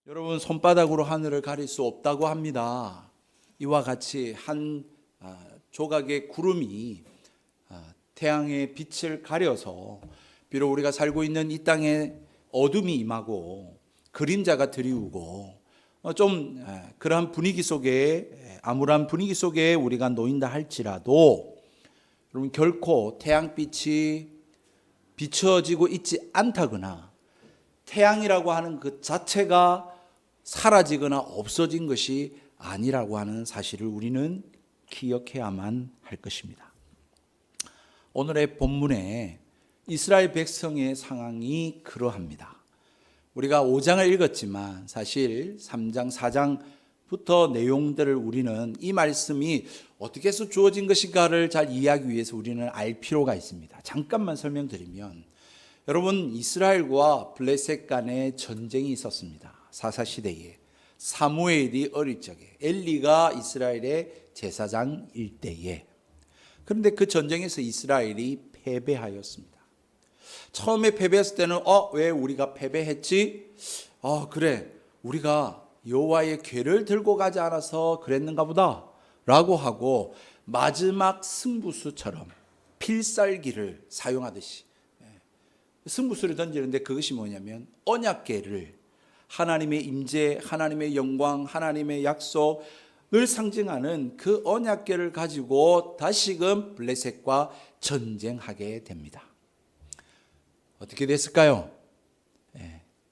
여러분, 손바닥으로 하늘을 가릴 수 없다고 합니다. 이와 같이 한 조각의 구름이 태양의 빛을 가려서 비록 우리가 살고 있는 이 땅에 어둠이 임하고 그림자가 드리우고 좀 그러한 분위기 속에, 암울한 분위기 속에 우리가 놓인다 할지라도 여러분, 결코 태양빛이 비춰지고 있지 않다거나 태양이라고 하는 그 자체가 사라지거나 없어진 것이 아니라고 하는 사실을 우리는 기억해야만 할 것입니다. 오늘의 본문에 이스라엘 백성의 상황이 그러합니다. 우리가 5장을 읽었지만 사실 3장, 4장부터 내용들을 우리는 이 말씀이 어떻게 해서 주어진 것인가를 잘 이해하기 위해서 우리는 알 필요가 있습니다. 잠깐만 설명드리면, 여러분, 이스라엘과 블레셋 간의 전쟁이 있었습니다. 사사시대에 사무엘이 어릴 적에, 엘리가 이스라엘의 제사장일 때에. 그런데 그 전쟁에서 이스라엘이 패배하였습니다. 처음에 패배했을 때는 왜 우리가 패배했지? 그래, 우리가 여호와의 궤를 들고 가지 않아서 그랬는가 보다 라고 하고, 마지막 승부수처럼 필살기를 사용하듯이 승부수를 던지는데, 그것이 뭐냐면 언약궤를, 하나님의 임재, 하나님의 영광, 하나님의 약속을 상징하는 그 언약궤를 가지고 다시금 블레셋과 전쟁하게 됩니다. 어떻게 됐을까요?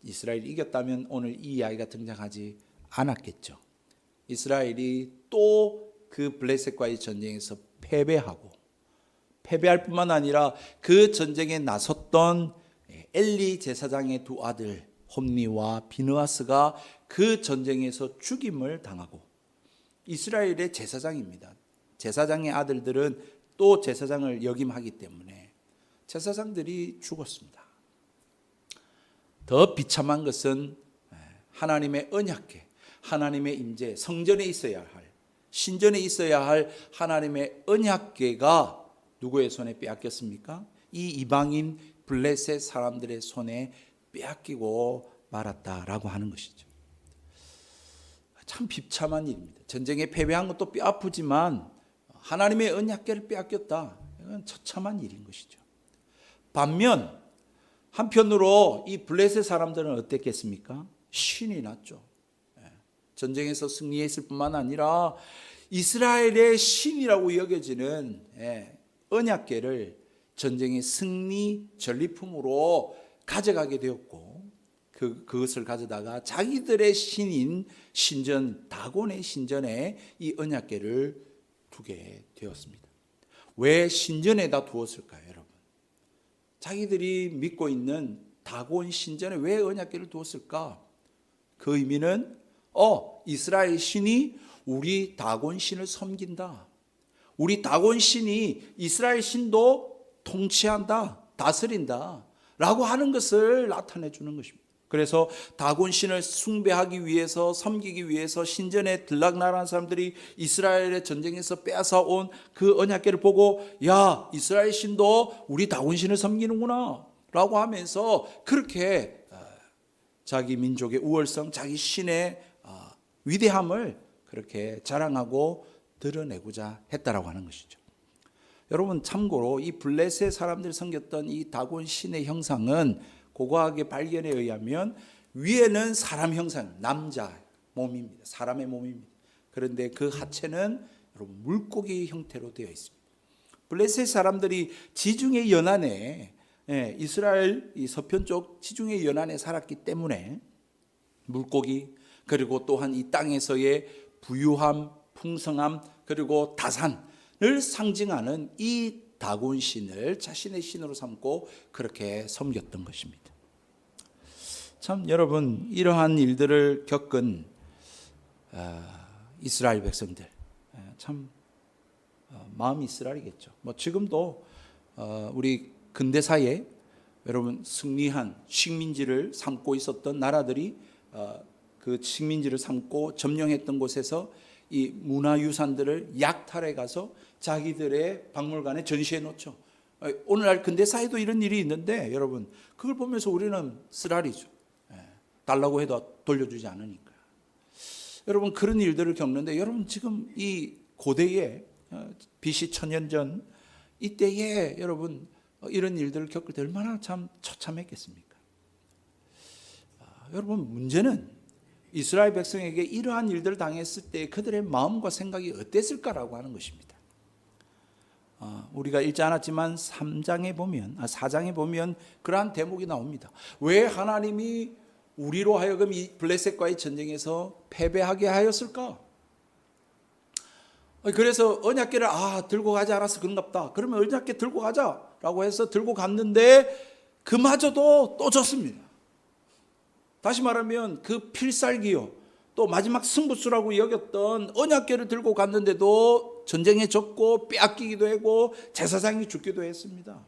이스라엘이 이겼다면 오늘 이 이야기가 등장하지 않았겠죠. 이스라엘이 또 그 블레셋과의 전쟁에서 패배할 뿐만 아니라 그 전쟁에 나섰던 엘리 제사장의 두 아들 홈니와 비느하스가 그 전쟁에서 죽임을 당하고, 이스라엘의 제사장입니다. 제사장의 아들들은 또 제사장을 역임하기 때문에 제사장들이 죽었습니다. 더 비참한 것은 하나님의 언약궤, 하나님의 임재, 성전에 있어야 할, 신전에 있어야 할 하나님의 언약궤가 누구의 손에 빼앗겼습니까? 이 이방인 블레셋 사람들의 손에 빼앗기고 말았다라고 하는 것이죠. 참 비참한 일입니다. 전쟁에 패배한 것도 뼈아프지만 하나님의 언약궤를 빼앗겼다. 이건 처참한 일인 것이죠. 반면 한편으로 이 블레셋 사람들은 어땠겠습니까? 신이 났죠. 전쟁에서 승리했을 뿐만 아니라 이스라엘의 신이라고 여겨지는 언약궤를 전쟁의 승리 전리품으로 가져가게 되었고, 그것을 가져다가 자기들의 신인 신전, 다곤의 신전에 이 언약궤를 두게 되었습니다. 왜 신전에다 두었을까요, 여러분? 자기들이 믿고 있는 다곤 신전에 왜 언약궤를 두었을까? 그 의미는 이스라엘 신이 우리 다곤 신을 섬긴다. 우리 다곤 신이 이스라엘 신도 통치한다, 다스린다 라고 하는 것을 나타내 주는 것입니다. 그래서 다곤 신을 숭배하기 위해서, 섬기기 위해서 신전에 들락날락한 사람들이 이스라엘의 전쟁에서 빼앗아 온 그 언약궤를 보고, 야, 이스라엘 신도 우리 다곤 신을 섬기는구나 라고 하면서 그렇게 자기 민족의 우월성, 자기 신의 위대함을 그렇게 자랑하고 드러내고자 했다라고 하는 것이죠. 여러분, 참고로 이 블레셋 사람들이 섬겼던 이 다곤 신의 형상은 고고하게 발견에 의하면 위에는 사람 형상, 남자 몸입니다. 사람의 몸입니다. 그런데 그 하체는 여러분 물고기 형태로 되어 있습니다. 블레셋 사람들이 지중해 연안에, 이스라엘 이 서편 쪽 지중해 연안에 살았기 때문에 물고기, 그리고 또한 이 땅에서의 부유함, 풍성함, 그리고 다산을 상징하는 이 다곤 신을 자신의 신으로 삼고 그렇게 섬겼던 것입니다. 참, 여러분, 이러한 일들을 겪은 이스라엘 백성들, 참 마음이 이스라엘이겠죠. 지금도 우리 근대사에 여러분 승리한 식민지를 삼고 있었던 나라들이 그 식민지를 삼고 점령했던 곳에서 이 문화유산들을 약탈해 가서 자기들의 박물관에 전시해 놓죠. 오늘날 근대사에도 이런 일이 있는데, 여러분, 그걸 보면서 우리는 쓰라리죠. 달라고 해도 돌려주지 않으니까. 여러분 그런 일들을 겪는데 여러분 지금 이 고대에 BC 1000년 전 이때에 여러분 이런 일들을 겪을 때 얼마나 참 처참했겠습니까? 여러분 문제는 이스라엘 백성에게 이러한 일들을 당했을 때 그들의 마음과 생각이 어땠을까라고 하는 것입니다. 우리가 읽지 않았지만 4장에 보면 그러한 대목이 나옵니다. 왜 하나님이 우리로 하여금 이 블레셋과의 전쟁에서 패배하게 하였을까? 그래서 언약궤를 들고 가지 않아서 그런갑다. 그러면 언약궤 들고 가자라고 해서 들고 갔는데 그마저도 또 졌습니다. 다시 말하면 그 필살기요 또 마지막 승부수라고 여겼던 언약궤를 들고 갔는데도 전쟁에 졌고 빼앗기기도 하고 제사장이 죽기도 했습니다.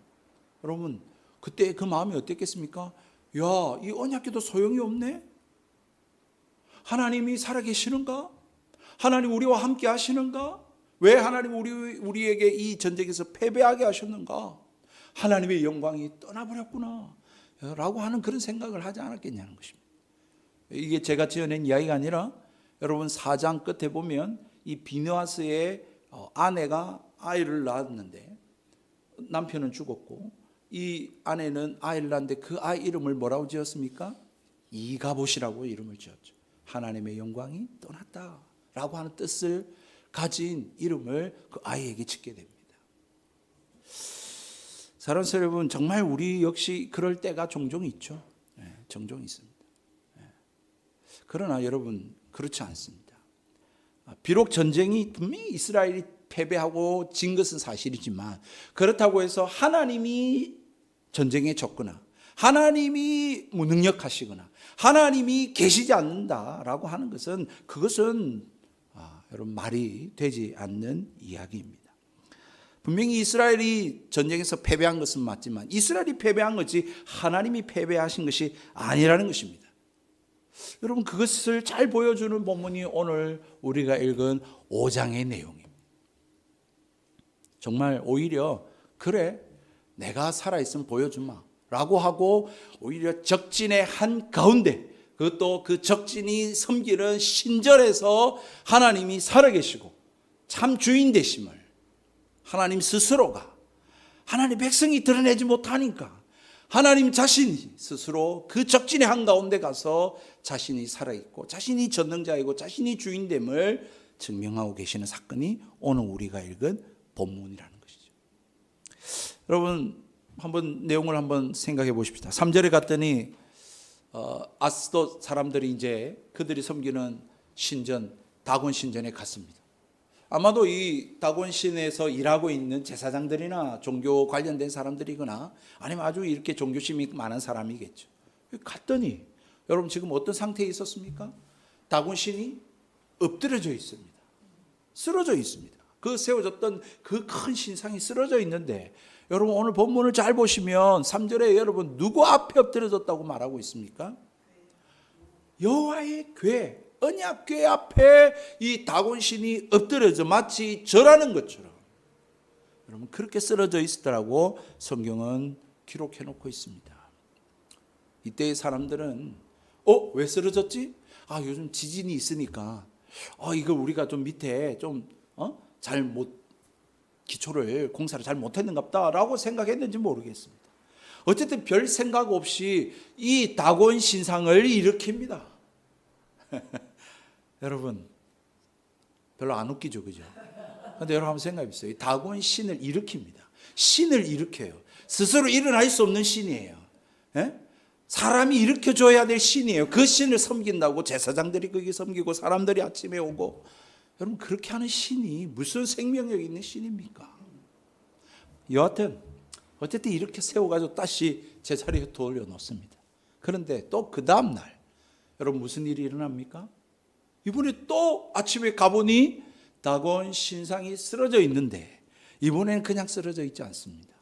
여러분 그때 그 마음이 어땠겠습니까? 야, 이 언약궤도 소용이 없네. 하나님이 살아계시는가? 하나님 우리와 함께 하시는가? 왜 하나님 우리에게 이 전쟁에서 패배하게 하셨는가? 하나님의 영광이 떠나버렸구나 라고 하는 그런 생각을 하지 않았겠냐는 것입니다. 이게 제가 지어낸 이야기가 아니라 여러분 4장 끝에 보면 이 비느하스의 아내가 아이를 낳았는데 남편은 죽었고 이 아내는 아이를 낳았는데 그 아이 이름을 뭐라고 지었습니까? 이가봇이라고 이름을 지었죠. 하나님의 영광이 떠났다라고 하는 뜻을 가진 이름을 그 아이에게 짓게 됩니다. 사랑하는 여러분, 정말 우리 역시 그럴 때가 종종 있죠. 종종 있습니다. 그러나 여러분 그렇지 않습니다. 비록 전쟁이 분명히 이스라엘이 패배하고 진 것은 사실이지만 그렇다고 해서 하나님이 전쟁에 졌거나 하나님이 무능력하시거나 하나님이 계시지 않는다라고 하는 것은 그것은 여러분 말이 되지 않는 이야기입니다. 분명히 이스라엘이 전쟁에서 패배한 것은 맞지만 이스라엘이 패배한 것이 하나님이 패배하신 것이 아니라는 것입니다. 여러분 그것을 잘 보여주는 본문이 오늘 우리가 읽은 5장의 내용입니다. 정말 오히려 그래 내가 살아있으면 보여주마 라고 하고 오히려 적진의 한가운데 그것도 그 적진이 섬기는 신전에서 하나님이 살아계시고 참 주인 되심을 하나님 스스로가 하나님 백성이 드러내지 못하니까 하나님 자신이 스스로 그 적진의 한가운데 가서 자신이 살아있고 자신이 전능자이고 자신이 주인됨을 증명하고 계시는 사건이 오늘 우리가 읽은 본문이라는 것이죠. 여러분 한번 내용을 한번 생각해 보십시다. 3절에 갔더니 아스돗 사람들이 이제 그들이 섬기는 신전 다곤 신전에 갔습니다. 아마도 이 다곤 신에서 일하고 있는 제사장들이나 종교 관련된 사람들이거나 아니면 아주 이렇게 종교심이 많은 사람이겠죠. 갔더니 여러분 지금 어떤 상태에 있었습니까? 다곤 신이 엎드려져 있습니다. 쓰러져 있습니다. 그 세워졌던 그 큰 신상이 쓰러져 있는데 여러분 오늘 본문을 잘 보시면 3절에 여러분 누구 앞에 엎드려졌다고 말하고 있습니까? 여호와의 궤 언약궤 앞에 이 다곤 신이 엎드려져 마치 절하는 것처럼 여러분 그렇게 쓰러져 있었다고 성경은 기록해 놓고 있습니다. 이때의 사람들은 왜 쓰러졌지? 요즘 지진이 있으니까 이거 우리가 좀 밑에 좀 기초를 공사를 잘 못했는갑다라고 생각했는지 모르겠습니다. 어쨌든 별 생각 없이 이 다곤 신상을 일으킵니다. 여러분 별로 안 웃기죠, 그죠? 그런데 여러분 한번 생각해 보세요. 이 다곤 신을 일으킵니다. 신을 일으켜요. 스스로 일어날 수 없는 신이에요. 사람이 일으켜줘야 될 신이에요. 그 신을 섬긴다고 제사장들이 거기 섬기고 사람들이 아침에 오고 여러분 그렇게 하는 신이 무슨 생명력 있는 신입니까? 여하튼 어쨌든 이렇게 세워가지고 다시 제자리에 돌려놓습니다. 그런데 또 그 다음날 여러분 무슨 일이 일어납니까? 이번에 또 아침에 가보니 다곤 신상이 쓰러져 있는데 이번에는 그냥 쓰러져 있지 않습니다.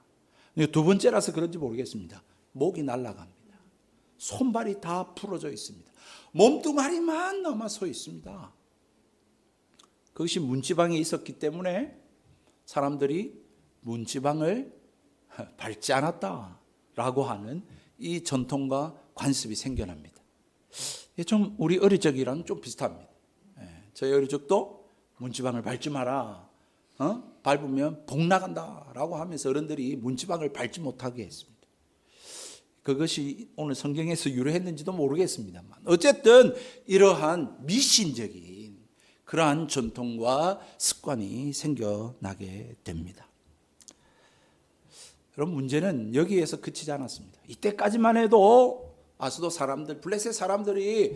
두 번째라서 그런지 모르겠습니다. 목이 날아갑니다. 손발이 다 부러져 있습니다. 몸뚱아리만 남아 서 있습니다. 그것이 문지방에 있었기 때문에 사람들이 문지방을 밟지 않았다라고 하는 이 전통과 관습이 생겨납니다. 이게 좀 우리 어릴 적이랑 좀 비슷합니다. 저희 어릴 적도 문지방을 밟지 마라. 밟으면 복 나간다라고 하면서 어른들이 문지방을 밟지 못하게 했습니다. 그것이 오늘 성경에서 유래했는지도 모르겠습니다만 어쨌든 이러한 미신적인 그러한 전통과 습관이 생겨나게 됩니다. 그럼 문제는 여기에서 그치지 않았습니다. 이때까지만 해도 아스도 사람들, 블레셋 사람들이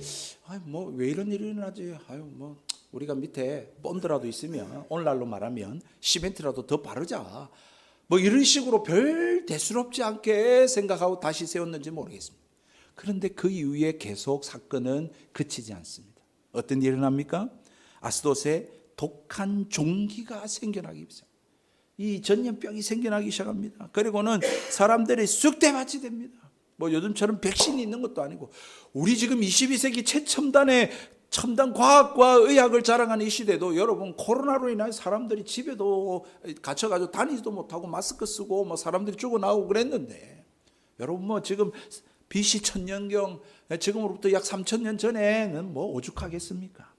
뭐 왜 이런 일이 일어나지? 뭐 우리가 밑에 본드라도 있으면 오늘날로 말하면 시멘트라도 더 바르자. 뭐 이런 식으로 별 대수롭지 않게 생각하고 다시 세웠는지 모르겠습니다. 그런데 그 이후에 계속 사건은 그치지 않습니다. 어떤 일이 일어납니까? 아스돗에 독한 종기가 생겨나기 시작합니다. 이 전염병이 생겨나기 시작합니다. 그리고는 사람들이 쑥대밭이 됩니다. 뭐 요즘처럼 백신이 있는 것도 아니고 우리 지금 22세기 최첨단의 첨단 과학과 의학을 자랑하는 이 시대도 여러분 코로나로 인해 사람들이 집에도 갇혀가지고 다니지도 못하고 마스크 쓰고 뭐 사람들이 죽어나오고 그랬는데 여러분 뭐 지금 BC 천년경 지금으로부터 약 3000년 전에는 뭐 오죽하겠습니까?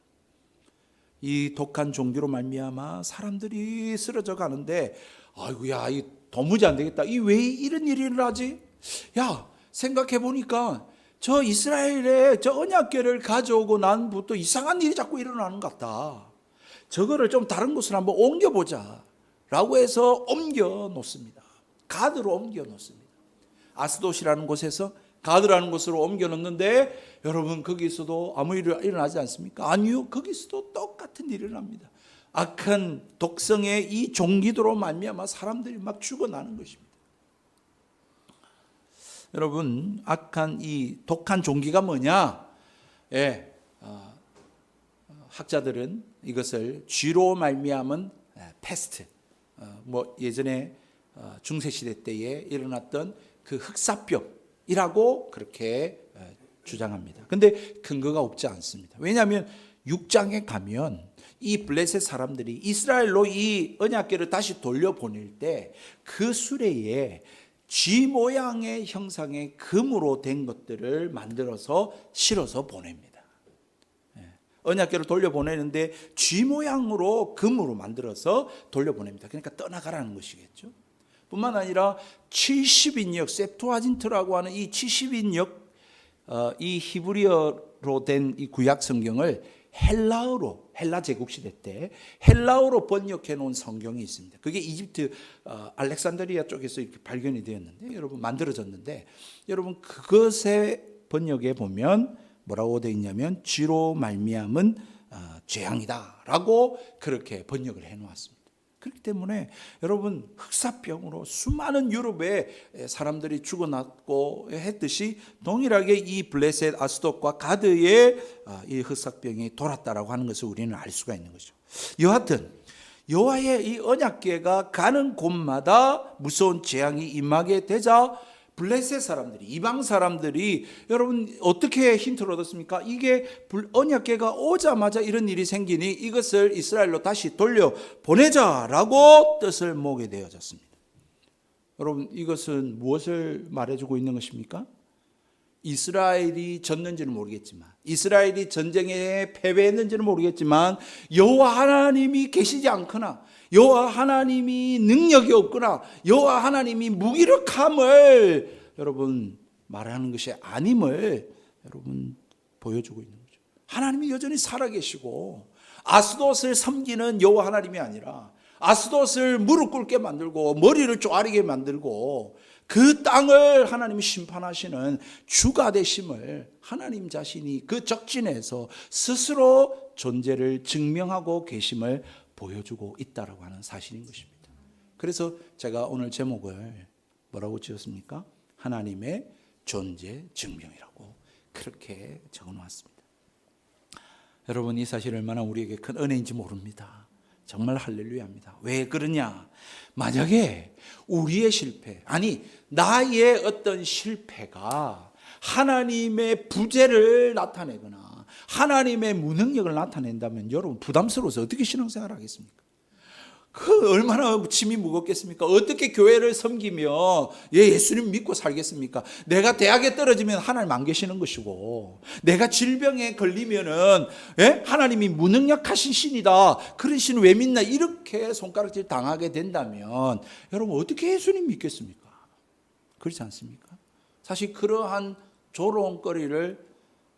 이 독한 종기로 말미암아 사람들이 쓰러져 가는데 아이고야 이 도무지 안 되겠다. 이 왜 이런 일이 일어나지? 야 생각해 보니까 저 이스라엘에 저 언약궤를 가져오고 난부터 이상한 일이 자꾸 일어나는 것 같다. 저거를 좀 다른 곳으로 한번 옮겨보자 라고 해서 옮겨 놓습니다. 가드로 옮겨 놓습니다. 아스돗이라는 곳에서 가드라는 곳으로 옮겨 놓는데 여러분 거기서도 아무 일이 일어나지 않습니까? 아니요, 거기서도 똑같은 일이 일어납니다. 악한 독성의 이 종기도로 말미암아 사람들이 막 죽어나는 것입니다. 여러분 악한 이 독한 종기가 뭐냐? 학자들은 이것을 쥐로 말미암은 패스트, 뭐 예전에 중세시대 때에 일어났던 그 흑사병이라고 그렇게 주장합니다. 근데 근거가 없지 않습니다. 왜냐하면 6장에 가면 이 블레셋 사람들이 이스라엘로 이 언약궤를 다시 돌려보낼 때 그 수레에 쥐 모양의 형상의 금으로 된 것들을 만들어서 실어서 보냅니다. 언약궤를 돌려보내는데 쥐 모양으로 금으로 만들어서 돌려보냅니다. 그러니까 떠나가라는 것이겠죠. 뿐만 아니라 70인역 셉투아진트라고 하는 이 70인역 이 히브리어로 된 이 구약 성경을 헬라어로, 헬라 제국 시대 때 헬라어로 번역해 놓은 성경이 있습니다. 그게 이집트 알렉산드리아 쪽에서 이렇게 발견이 되었는데 여러분 만들어졌는데 여러분 그것의 번역에 보면 뭐라고 되어 있냐면 쥐로 말미암은 죄앙이다라고 그렇게 번역을 해 놓았습니다. 그렇기 때문에 여러분 흑사병으로 수많은 유럽의 사람들이 죽어났고 했듯이 동일하게 이 블레셋 아스돗과 가드의 이 흑사병이 돌았다라고 하는 것을 우리는 알 수가 있는 거죠. 여하튼 여호와의 이 언약궤가 가는 곳마다 무서운 재앙이 임하게 되자 블레셋 사람들이, 이방 사람들이 여러분 어떻게 힌트를 얻었습니까? 이게 언약궤가 오자마자 이런 일이 생기니 이것을 이스라엘로 다시 돌려보내자라고 뜻을 모으게 되어졌습니다. 여러분 이것은 무엇을 말해주고 있는 것입니까? 이스라엘이 졌는지는 모르겠지만, 이스라엘이 전쟁에 패배했는지는 모르겠지만 여호와 하나님이 계시지 않거나 여호와 하나님이 능력이 없거나 여호와 하나님이 무기력함을 여러분 말하는 것이 아님을 여러분 보여주고 있는 거죠. 하나님이 여전히 살아계시고 아스돗을 섬기는 여호와 하나님이 아니라 아스돗을 무릎 꿇게 만들고 머리를 쪼아리게 만들고 그 땅을 하나님이 심판하시는 주가 되심을 하나님 자신이 그 적진에서 스스로 존재를 증명하고 계심을 보여주고 있다라고 하는 사실인 것입니다. 그래서 제가 오늘 제목을 뭐라고 지었습니까? 하나님의 존재 증명이라고 그렇게 적어놓았습니다. 여러분 이 사실이 얼마나 우리에게 큰 은혜인지 모릅니다. 정말 할렐루야입니다. 왜 그러냐? 만약에 우리의 실패, 아니 나의 어떤 실패가 하나님의 부재를 나타내거나 하나님의 무능력을 나타낸다면 여러분 부담스러워서 어떻게 신앙생활을 하겠습니까? 그 얼마나 짐이 무겁겠습니까? 어떻게 교회를 섬기며 예수님 믿고 살겠습니까? 내가 대학에 떨어지면 하나님 안 계시는 것이고, 내가 질병에 걸리면은 하나님이 무능력하신 신이다, 그런 신을 왜 믿나, 이렇게 손가락질 당하게 된다면 여러분 어떻게 예수님 믿겠습니까? 그렇지 않습니까? 사실 그러한 조롱거리를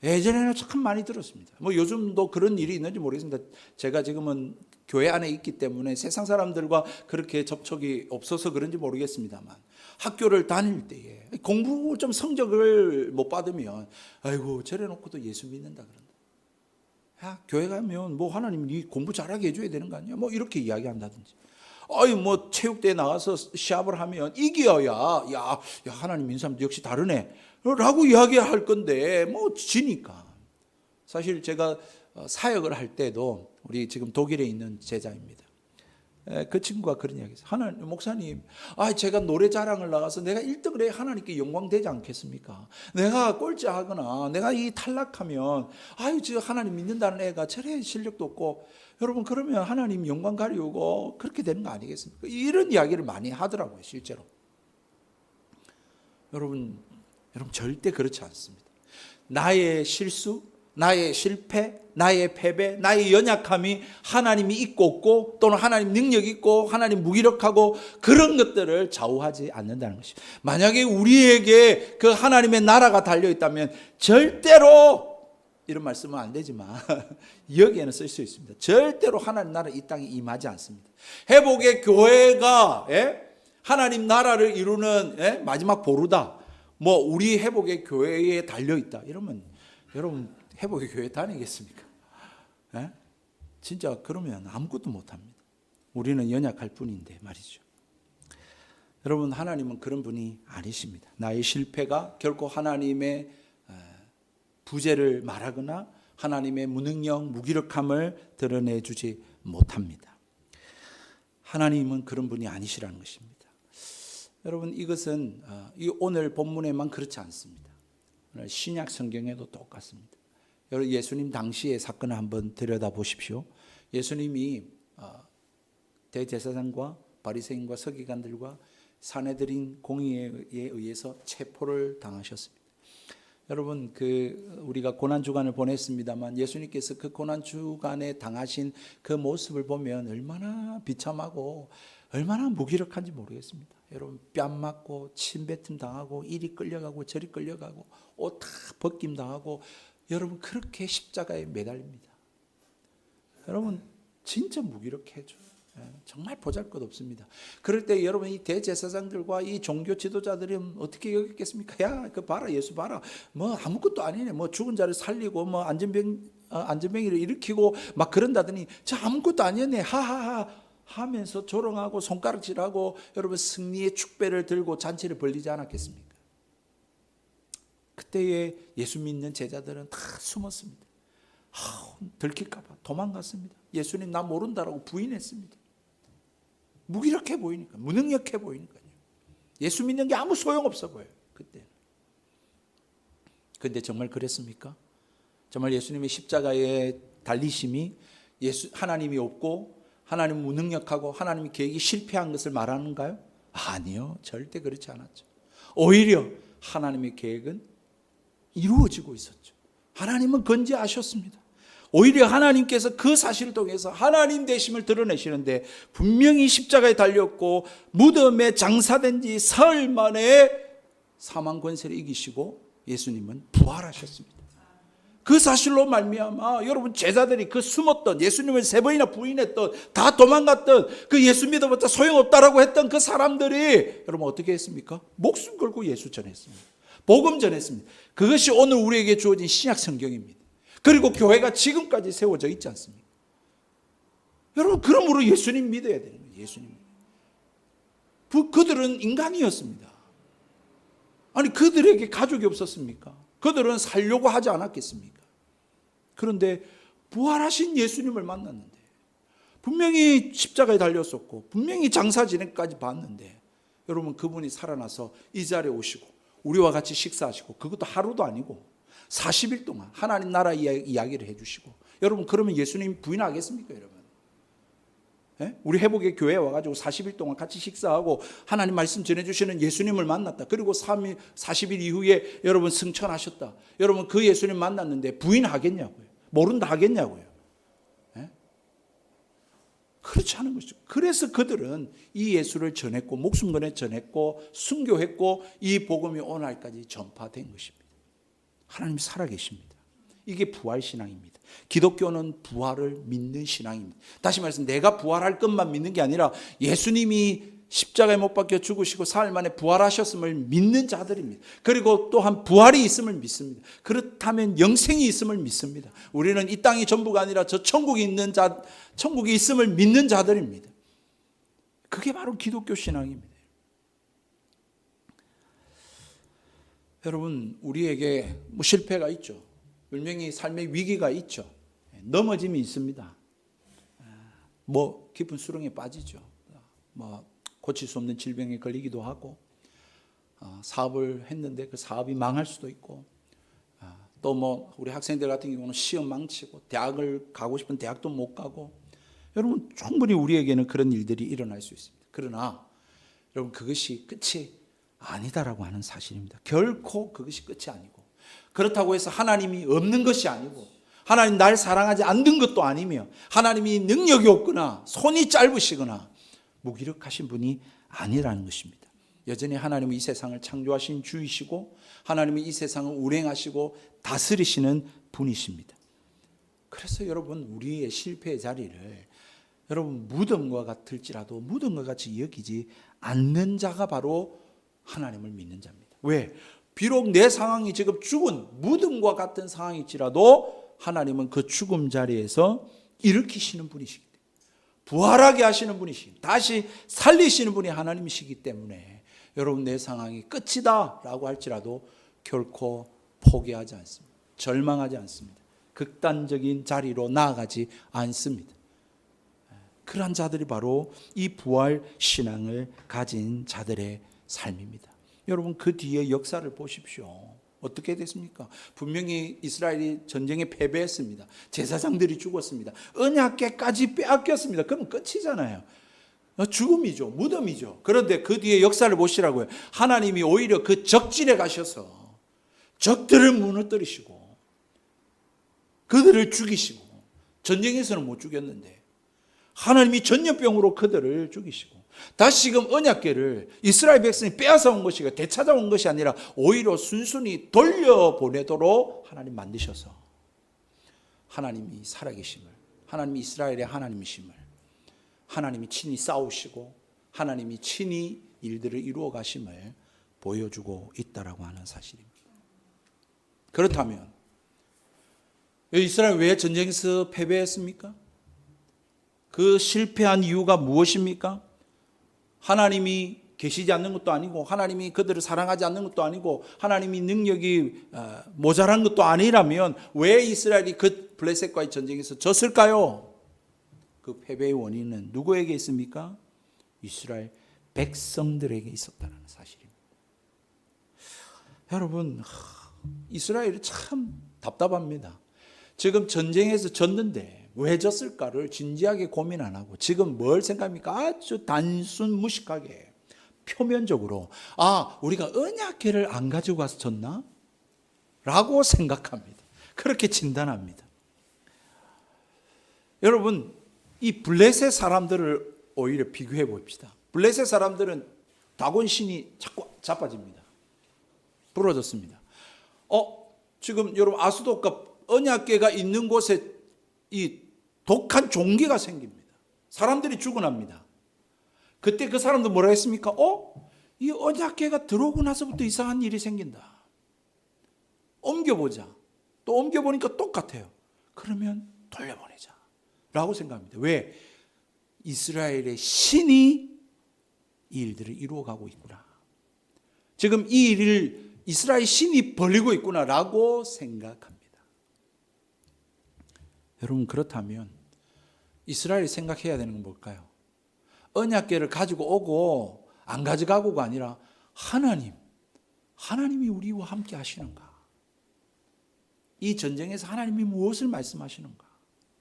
예전에는 참 많이 들었습니다. 뭐 요즘도 그런 일이 있는지 모르겠습니다. 제가 지금은 교회 안에 있기 때문에 세상 사람들과 그렇게 접촉이 없어서 그런지 모르겠습니다만, 학교를 다닐 때에 공부 좀 성적을 못 받으면 아이고 저래 놓고도 예수 믿는다 그런다. 야, 교회 가면 뭐 하나님 네 공부 잘하게 해줘야 되는 거 아니야? 뭐 이렇게 이야기한다든지. 뭐 체육대회 나가서 시합을 하면 이겨야 야 하나님 믿는 사람 역시 다르네 라고 이야기할 건데 뭐 지니까. 사실 제가 사역을 할 때도 우리 지금 독일에 있는 제자입니다. 그 친구가 그런 이야기했어요. 하나님, 목사님, 제가 노래 자랑을 나가서 내가 1등을 해 하나님께 영광 되지 않겠습니까? 내가 꼴찌하거나 내가 이 탈락하면 저 하나님 믿는다는 애가 저래 실력도 없고, 여러분 그러면 하나님 영광 가리우고 그렇게 되는 거 아니겠습니까? 이런 이야기를 많이 하더라고요, 실제로. 여러분 절대 그렇지 않습니다. 나의 실수, 나의 실패, 나의 패배, 나의 연약함이 하나님이 있고 없고, 또는 하나님 능력이 있고 하나님 무기력하고 그런 것들을 좌우하지 않는다는 것입니다. 만약에 우리에게 그 하나님의 나라가 달려있다면 절대로, 이런 말씀은 안 되지만 여기에는 쓸 수 있습니다. 절대로 하나님 나라 이 땅에 임하지 않습니다. 회복의 교회가 하나님 나라를 이루는 마지막 보루다, 뭐 우리 회복의 교회에 달려있다 이러면 여러분 회복의 교회 다니겠습니까? 진짜 그러면 아무것도 못합니다. 우리는 연약할 뿐인데 말이죠. 여러분 하나님은 그런 분이 아니십니다. 나의 실패가 결코 하나님의 부재를 말하거나 하나님의 무능력, 무기력함을 드러내주지 못합니다. 하나님은 그런 분이 아니시라는 것입니다. 여러분 이것은 오늘 본문에만 그렇지 않습니다. 오늘 신약 성경에도 똑같습니다. 여러분 예수님 당시의 사건을 한번 들여다보십시오. 예수님이 대제사장과 바리새인과 서기관들과 사내들인 공의에 의해서 체포를 당하셨습니다. 여러분 우리가 고난 주간을 보냈습니다만 예수님께서 그 고난 주간에 당하신 그 모습을 보면 얼마나 비참하고 얼마나 무기력한지 모르겠습니다. 여러분 뺨 맞고 침뱉음 당하고 이리 끌려가고 저리 끌려가고 옷 다 벗김 당하고, 여러분 그렇게 십자가에 매달립니다. 여러분 진짜 무기력해져. 정말 보잘것없습니다. 그럴 때 여러분 이 대제사장들과 이 종교 지도자들은 어떻게 여겼겠습니까? 야, 그 봐라, 예수 봐라, 뭐 아무것도 아니네, 뭐 죽은 자를 살리고 뭐 안전병이를 일으키고 막 그런다더니 저 아무것도 아니었네, 하하하 하면서 조롱하고 손가락질하고 여러분 승리의 축배를 들고 잔치를 벌리지 않았겠습니까? 그때에 예수 믿는 제자들은 다 숨었습니다. 들킬까 봐 도망갔습니다. 예수님 나 모른다라고 부인했습니다. 무기력해 보이니까, 무능력해 보이니까요. 예수 믿는 게 아무 소용없어 보여요, 그때. 그런데 정말 그랬습니까? 정말 예수님의 십자가의 달리심이 하나님이 없고 하나님 무능력하고 하나님의 계획이 실패한 것을 말하는가요? 아니요, 절대 그렇지 않았죠. 오히려 하나님의 계획은 이루어지고 있었죠. 하나님은 건재하셨습니다. 오히려 하나님께서 그 사실을 통해서 하나님 되심을 드러내시는데, 분명히 십자가에 달렸고 무덤에 장사된 지 사흘 만에 사망 권세를 이기시고 예수님은 부활하셨습니다. 그 사실로 말미암아 여러분 제자들이 그 숨었던, 예수님을 3번이나 부인했던, 다 도망갔던, 그 예수 믿어봤자 소용없다라고 했던 그 사람들이 여러분 어떻게 했습니까? 목숨 걸고 예수 전했습니다. 복음 전했습니다. 그것이 오늘 우리에게 주어진 신약 성경입니다. 그리고 교회가 지금까지 세워져 있지 않습니까? 여러분 그러므로 예수님 믿어야 되는 거예요. 예수님. 그들은 인간이었습니다. 아니 그들에게 가족이 없었습니까? 그들은 살려고 하지 않았겠습니까? 그런데 부활하신 예수님을 만났는데, 분명히 십자가에 달렸었고 분명히 장사 진행까지 봤는데, 여러분 그분이 살아나서 이 자리에 오시고 우리와 같이 식사하시고, 그것도 하루도 아니고 40일 동안 하나님 나라 이야기를 해주시고, 여러분 그러면 예수님 부인하겠습니까? 여러분 우리 회복의 교회에 와가지고 40일 동안 같이 식사하고 하나님 말씀 전해주시는 예수님을 만났다. 그리고 40일 이후에 여러분 승천하셨다. 여러분 그 예수님 만났는데 부인하겠냐고요? 모른다 하겠냐고요? 그렇지 않은 것이죠. 그래서 그들은 이 예수를 전했고 목숨 건에 전했고 순교했고 이 복음이 오늘까지 전파된 것입니다. 하나님이 살아계십니다. 이게 부활신앙입니다. 기독교는 부활을 믿는 신앙입니다. 다시 말해서 내가 부활할 것만 믿는 게 아니라 예수님이 십자가에 못 박혀 죽으시고 사흘 만에 부활하셨음을 믿는 자들입니다. 그리고 또한 부활이 있음을 믿습니다. 그렇다면 영생이 있음을 믿습니다. 우리는 이 땅이 전부가 아니라 저 천국이 있는 자, 천국이 있음을 믿는 자들입니다. 그게 바로 기독교 신앙입니다. 여러분, 우리에게 실패가 있죠. 분명히 삶의 위기가 있죠. 넘어짐이 있습니다. 깊은 수렁에 빠지죠. 고칠 수 없는 질병에 걸리기도 하고, 사업을 했는데 그 사업이 망할 수도 있고, 또 우리 학생들 같은 경우는 시험 망치고 대학을 가고 싶은 대학도 못 가고, 여러분 충분히 우리에게는 그런 일들이 일어날 수 있습니다. 그러나 여러분 그것이 끝이 아니다라고 하는 사실입니다. 결코 그것이 끝이 아니고, 그렇다고 해서 하나님이 없는 것이 아니고, 하나님 날 사랑하지 않는 것도 아니며, 하나님이 능력이 없거나 손이 짧으시거나 무기력하신 분이 아니라는 것입니다. 여전히 하나님은 이 세상을 창조하신 주이시고, 하나님은 이 세상을 운행하시고 다스리시는 분이십니다. 그래서 여러분 우리의 실패의 자리를 여러분 무덤과 같을지라도 무덤과 같이 여기지 않는 자가 바로 하나님을 믿는 자입니다. 왜? 비록 내 상황이 지금 죽은 무덤과 같은 상황일지라도 하나님은 그 죽음 자리에서 일으키시는 분이시기 때문에, 부활하게 하시는 분이시기, 다시 살리시는 분이 하나님이시기 때문에 여러분 내 상황이 끝이다 라고 할지라도 결코 포기하지 않습니다. 절망하지 않습니다. 극단적인 자리로 나아가지 않습니다. 그러한 자들이 바로 이 부활 신앙을 가진 자들의 삶입니다. 여러분 그 뒤에 역사를 보십시오. 어떻게 됐습니까? 분명히 이스라엘이 전쟁에 패배했습니다. 제사장들이 죽었습니다. 언약궤까지 빼앗겼습니다. 그러면 끝이잖아요. 죽음이죠. 무덤이죠. 그런데 그 뒤에 역사를 보시라고요. 하나님이 오히려 그 적진에 가셔서 적들을 무너뜨리시고 그들을 죽이시고, 전쟁에서는 못 죽였는데 하나님이 전염병으로 그들을 죽이시고, 다시금 언약궤를 이스라엘 백성이 빼앗아 온 것이 되찾아온 것이 아니라 오히려 순순히 돌려보내도록 하나님 만드셔서 하나님이 살아계심을, 하나님이 이스라엘의 하나님이심을, 하나님이 친히 싸우시고 하나님이 친히 일들을 이루어 가심을 보여주고 있다라고 하는 사실입니다. 그렇다면 이스라엘 왜 전쟁에서 패배했습니까? 그 실패한 이유가 무엇입니까? 하나님이 계시지 않는 것도 아니고, 하나님이 그들을 사랑하지 않는 것도 아니고, 하나님이 능력이 모자란 것도 아니라면 왜 이스라엘이 그 블레셋과의 전쟁에서 졌을까요? 그 패배의 원인은 누구에게 있습니까? 이스라엘 백성들에게 있었다는 사실입니다. 여러분, 이스라엘이 참 답답합니다. 지금 전쟁에서 졌는데 왜 졌을까를 진지하게 고민 안 하고 지금 뭘 생각합니까? 아주 단순 무식하게 표면적으로 우리가 언약궤를 안 가지고 가서 졌나? 라고 생각합니다. 그렇게 진단합니다. 여러분 이 블레셋 사람들을 오히려 비교해 봅시다. 블레셋 사람들은 다곤신이 자꾸 자빠집니다. 부러졌습니다. 지금 여러분 아스돗과 언약궤가 있는 곳에 이 독한 종기가 생깁니다. 사람들이 죽어납니다. 그때 그 사람들 뭐라 했습니까? 이 언약궤가 들어오고 나서부터 이상한 일이 생긴다. 옮겨보자. 또 옮겨보니까 똑같아요. 그러면 돌려보내자 라고 생각합니다. 왜? 이스라엘의 신이 이 일들을 이루어가고 있구나. 지금 이 일을 이스라엘 신이 벌리고 있구나 라고 생각합니다. 여러분 그렇다면 이스라엘이 생각해야 되는 건 뭘까요? 언약궤를 가지고 오고 안 가져가고가 아니라 하나님이 우리와 함께 하시는가? 이 전쟁에서 하나님이 무엇을 말씀하시는가?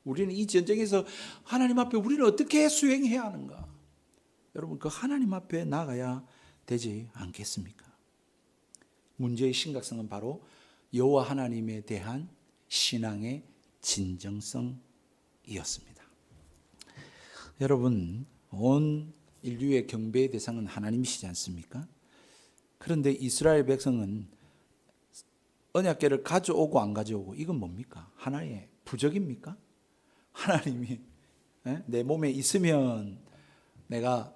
우리는 이 전쟁에서 하나님 앞에 우리는 어떻게 수행해야 하는가? 여러분, 그 하나님 앞에 나가야 되지 않겠습니까? 문제의 심각성은 바로 여호와 하나님에 대한 신앙의 진정성이었습니다. 여러분, 온 인류의 경배의 대상은 하나님이시지 않습니까? 그런데 이스라엘 백성은 언약궤를 가져오고 안 가져오고 이건 뭡니까? 하나의 부적입니까? 하나님이 내 몸에 있으면 내가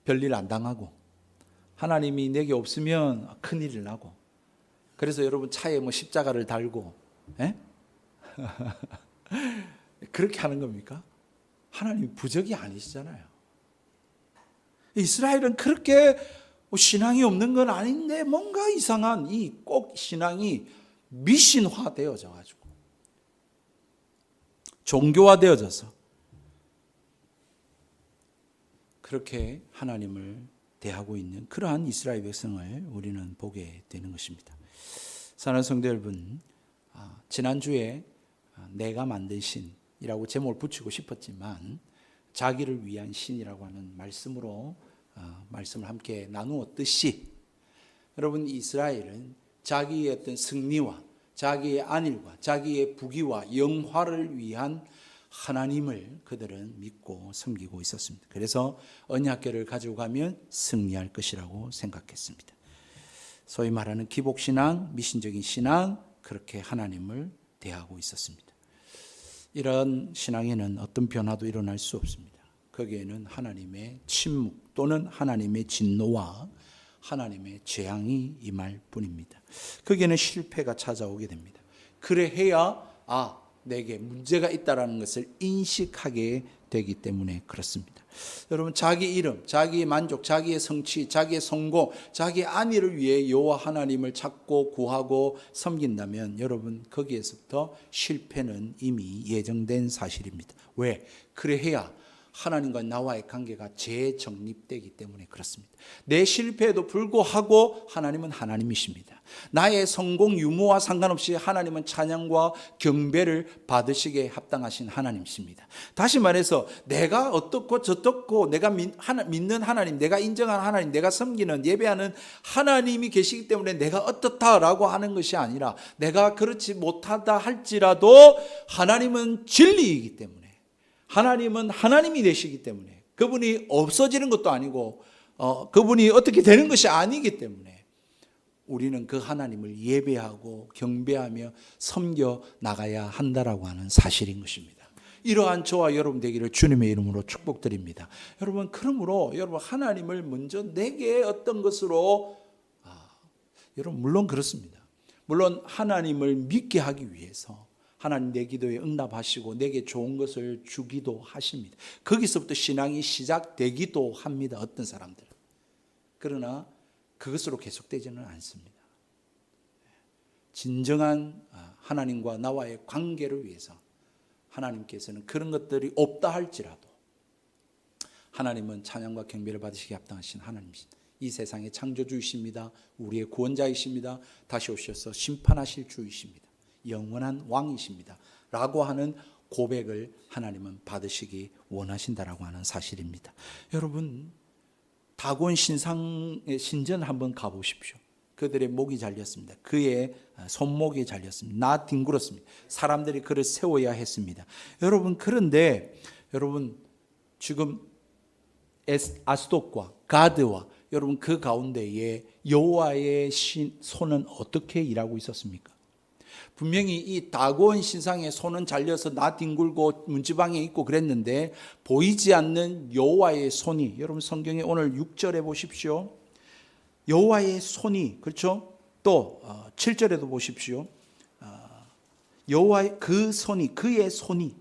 별일 안 당하고, 하나님이 내게 없으면 큰일이 나고, 그래서 여러분 차에 뭐 십자가를 달고 그렇게 하는 겁니까? 하나님 부적이 아니시잖아요. 이스라엘은 그렇게 신앙이 없는 건 아닌데 뭔가 이상한 이 꼭 신앙이 미신화되어져 가지고 종교화되어져서 그렇게 하나님을 대하고 있는 그러한 이스라엘 백성을 우리는 보게 되는 것입니다. 사랑하는 성도 여러분, 지난주에 내가 만든 신이라고 제목을 붙이고 싶었지만 자기를 위한 신이라고 하는 말씀으로 말씀을 함께 나누었듯이, 여러분, 이스라엘은 자기의 어떤 승리와 자기의 안일과 자기의 부귀와 영화를 위한 하나님을 그들은 믿고 섬기고 있었습니다. 그래서 언약궤를 가지고 가면 승리할 것이라고 생각했습니다. 소위 말하는 기복신앙, 미신적인 신앙, 그렇게 하나님을 대하고 있었습니다. 이런 신앙에는 어떤 변화도 일어날 수 없습니다. 거기에는 하나님의 침묵 또는 하나님의 진노와 하나님의 재앙이 임할 뿐입니다. 거기에는 실패가 찾아오게 됩니다. 그래야 내게 문제가 있다는 것을 인식하게 되기 때문에 그렇습니다. 여러분, 자기 이름, 자기의 만족, 자기의 성취, 자기의 성공, 자기의 안위를 위해 여호와 하나님을 찾고 구하고 섬긴다면 여러분, 거기에서부터 실패는 이미 예정된 사실입니다. 왜? 그래야 하나님과 나와의 관계가 재정립되기 때문에 그렇습니다. 내 실패에도 불구하고 하나님은 하나님이십니다. 나의 성공 유무와 상관없이 하나님은 찬양과 경배를 받으시기에 합당하신 하나님이십니다. 다시 말해서 내가 어떻고 저떻고 내가 믿는 하나님, 내가 인정하는 하나님, 내가 섬기는 예배하는 하나님이 계시기 때문에 내가 어떻다라고 하는 것이 아니라, 내가 그렇지 못하다 할지라도 하나님은 진리이기 때문에, 하나님은 하나님이 되시기 때문에, 그분이 없어지는 것도 아니고 그분이 어떻게 되는 것이 아니기 때문에 우리는 그 하나님을 예배하고 경배하며 섬겨 나가야 한다라고 하는 사실인 것입니다. 이러한 저와 여러분 되기를 주님의 이름으로 축복드립니다. 여러분, 그러므로 여러분 하나님을 먼저 내게 어떤 것으로 여러분, 물론 그렇습니다. 물론 하나님을 믿게 하기 위해서 하나님 내 기도에 응답하시고 내게 좋은 것을 주기도 하십니다. 거기서부터 신앙이 시작되기도 합니다. 어떤 사람들은. 그러나 그것으로 계속되지는 않습니다. 진정한 하나님과 나와의 관계를 위해서 하나님께서는 그런 것들이 없다 할지라도 하나님은 찬양과 경배를 받으시기에 합당하신 하나님이십니다. 이 세상의 창조주이십니다. 우리의 구원자이십니다. 다시 오셔서 심판하실 주이십니다. 영원한 왕이십니다. 라고 하는 고백을 하나님은 받으시기 원하신다라고 하는 사실입니다. 여러분, 다곤 신상의 신전 한번 가보십시오. 그들의 목이 잘렸습니다. 그의 손목이 잘렸습니다. 나 뒹굴었습니다. 사람들이 그를 세워야 했습니다. 여러분, 그런데 여러분 지금 아스돗과 가드와 여러분 그 가운데에 여호와의 손은 어떻게 일하고 있었습니까? 분명히 이 다곤 신상의 손은 잘려서 나 뒹굴고 문지방에 있고 그랬는데 보이지 않는 여호와의 손이, 여러분 성경에 오늘 6절에 보십시오. 여호와의 손이, 그렇죠? 또 7절에도 보십시오. 여호와의 그 손이, 그의 손이,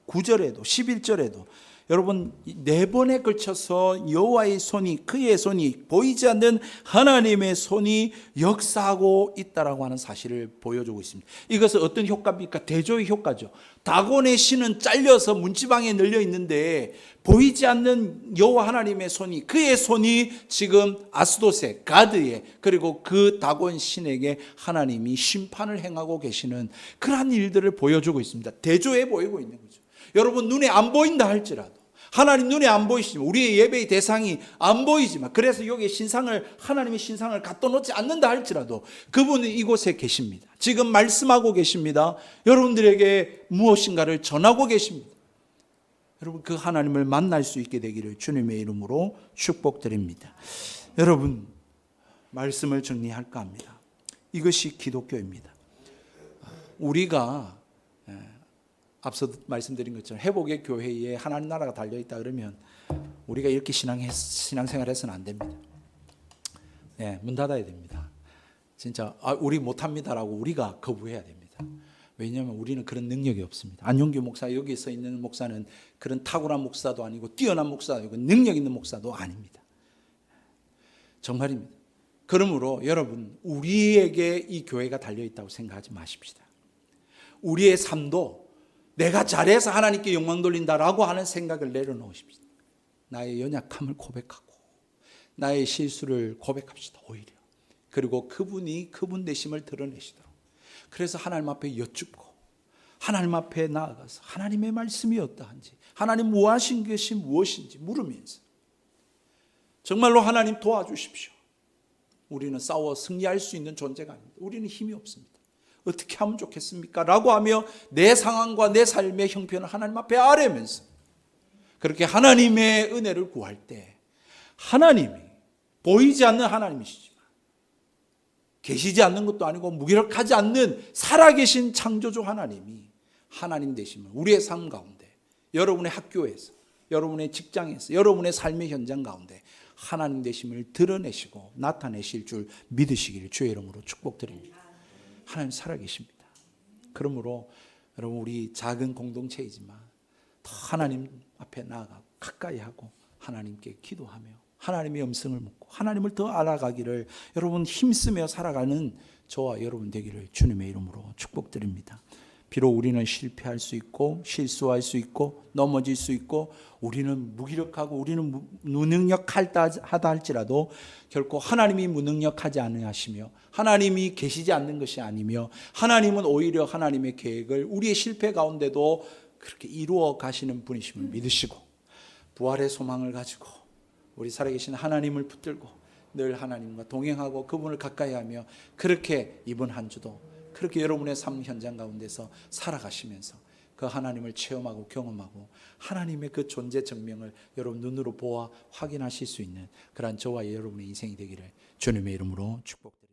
9절에도 11절에도 여러분 4번에 걸쳐서 여호와의 손이, 그의 손이, 보이지 않는 하나님의 손이 역사하고 있다라고 하는 사실을 보여주고 있습니다. 이것은 어떤 효과입니까? 대조의 효과죠. 다곤의 신은 잘려서 문지방에 널려 있는데 보이지 않는 여호와 하나님의 손이, 그의 손이 지금 아스도세, 가드에, 그리고 그 다곤 신에게 하나님이 심판을 행하고 계시는 그러한 일들을 보여주고 있습니다. 대조해 보이고 있는 거죠. 여러분 눈에 안 보인다 할지라도, 하나님 눈에 안 보이시지만, 우리의 예배의 대상이 안 보이지만, 그래서 여기에 신상을, 하나님의 신상을 갖다 놓지 않는다 할지라도 그분은 이곳에 계십니다. 지금 말씀하고 계십니다. 여러분들에게 무엇인가를 전하고 계십니다. 여러분 그 하나님을 만날 수 있게 되기를 주님의 이름으로 축복드립니다. 여러분 말씀을 정리할까 합니다. 이것이 기독교입니다. 우리가 앞서 말씀드린 것처럼 회복의 교회에 하나님 나라가 달려있다 그러면 우리가 이렇게 신앙생활 해서는 안 됩니다. 네, 문 닫아야 됩니다. 진짜 우리 못합니다라고 우리가 거부해야 됩니다. 왜냐하면 우리는 그런 능력이 없습니다. 안용규 목사, 여기 서 있는 목사는 그런 탁월한 목사도 아니고 뛰어난 목사도 아니고 능력 있는 목사도 아닙니다. 정말입니다. 그러므로 여러분 우리에게 이 교회가 달려있다고 생각하지 마십시다. 우리의 삶도 내가 잘해서 하나님께 영광 돌린다라고 하는 생각을 내려놓으십시다. 나의 연약함을 고백하고 나의 실수를 고백합시다. 오히려. 그리고 그분이 그분 되심을 드러내시도록. 그래서 하나님 앞에 여쭙고 하나님 앞에 나아가서 하나님의 말씀이 어떠한지, 하나님 무하신 것이 무엇인지 물으면서 정말로 하나님 도와주십시오. 우리는 싸워 승리할 수 있는 존재가 아닙니다. 우리는 힘이 없습니다. 어떻게 하면 좋겠습니까? 라고 하며 내 상황과 내 삶의 형편을 하나님 앞에 아뢰면서 그렇게 하나님의 은혜를 구할 때 하나님이 보이지 않는 하나님이시지만 계시지 않는 것도 아니고 무기력하지 않는 살아계신 창조주 하나님이 하나님 되심을 우리의 삶 가운데, 여러분의 학교에서, 여러분의 직장에서, 여러분의 삶의 현장 가운데 하나님 되심을 드러내시고 나타내실 줄 믿으시기를 주의 이름으로 축복드립니다. 하나님 살아계십니다. 그러므로 여러분 우리 작은 공동체이지만 더 하나님 앞에 나아가고 가까이 하고 하나님께 기도하며 하나님의 음성을 묻고 하나님을 더 알아가기를 여러분 힘쓰며 살아가는 저와 여러분 되기를 주님의 이름으로 축복드립니다. 비록 우리는 실패할 수 있고 실수할 수 있고 넘어질 수 있고 우리는 무기력하고 우리는 무능력하다 할지라도 결코 하나님이 무능력하지 않으시며 하나님이 계시지 않는 것이 아니며 하나님은 오히려 하나님의 계획을 우리의 실패 가운데도 그렇게 이루어 가시는 분이심을 믿으시고 부활의 소망을 가지고 우리 살아계신 하나님을 붙들고 늘 하나님과 동행하고 그분을 가까이 하며 그렇게 이번 한 주도 그렇게 여러분의 삶 현장 가운데서 살아가시면서 그 하나님을 체험하고 경험하고 하나님의 그 존재 증명을 여러분 눈으로 보아 확인하실 수 있는 그러한 저와 여러분의 인생이 되기를 주님의 이름으로 축복드립니다.